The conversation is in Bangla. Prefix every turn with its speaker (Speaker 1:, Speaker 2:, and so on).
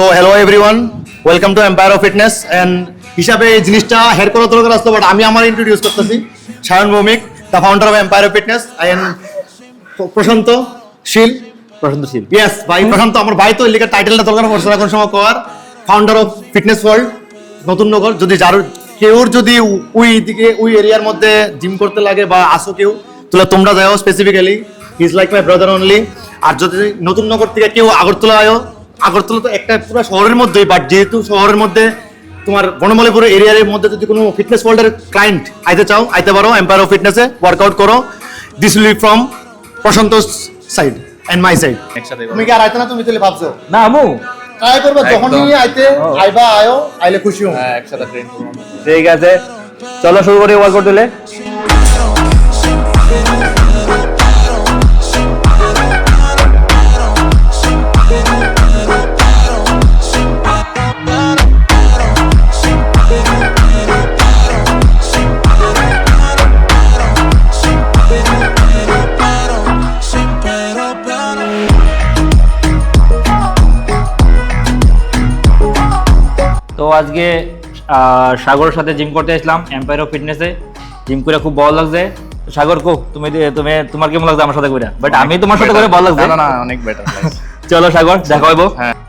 Speaker 1: So hello everyone, welcome to Empire of Fitness. And হিসাবে এই জিনিসটা হেড করা দরকার আসতো, বাট আমি আমার ইন্ট্রোডিউস করতেছি Sayan Bhowmik, the founder of empire of Fitness. And Prashanta Shil,
Speaker 2: প্রশান্তশীল।
Speaker 1: Yes ভাই প্রশান্ত আমার ভাই, তো লিখে টাইটেলটা দরকার পড়ছে এখন সময় কর। ফাউন্ডার অফ ফিটনেস ওয়ার্ল্ড নতুন নগর। যদি কেউর যদি ওই দিকে ওই এরিয়ার মধ্যে জিম করতে লাগে বা আসো কেউ, তাহলে তোমরা যাও specifically, is like my brother only. আর যদি নতুন নগর থেকে কেউ আগরতলা আয়ো, আগরতলা তো একটা পুরো শহরের মধ্যেই, বাট যেহেতু শহরের মধ্যে তোমার বনমালীপুর এরিয়ার মধ্যে যদি কোনো ফিটনেস ওয়ার্ল্ডের ক্লায়েন্ট আইতে চাও, আইতে পারো এম্পায়ার অফ ফিটনেসে, ওয়ার্কআউট করো। This will be from Prashant side and my side.
Speaker 3: একসাথে
Speaker 1: তুমি কি আর আইতে না? তুমি তাহলে ভাবছো
Speaker 2: না আমু,
Speaker 1: ট্রাই করবে যখনই
Speaker 3: একদম।
Speaker 1: আইতে আইবা, আয়ো আইলে খুশি হও।
Speaker 3: হ্যাঁ একসাথে ট্রেন করবো।
Speaker 2: ঠিক আছে, চলো শুরু করি ওয়ার্কআউট দিলে। তো আজকে সাগরের সাথে জিম করতে আসলাম এম্পায়ার অফ ফিটনেসে। জিম করে খুব ভালো লাগছে। তো সাগর কো তুমি তুমি তোমার কেমন লাগছে আমার সাথে করে? বাট আমি তোমার সাথে করে ভালো লাগছে।
Speaker 3: না না অনেক বেটার
Speaker 2: চলো সাগর দেখা হইব।
Speaker 3: হ্যাঁ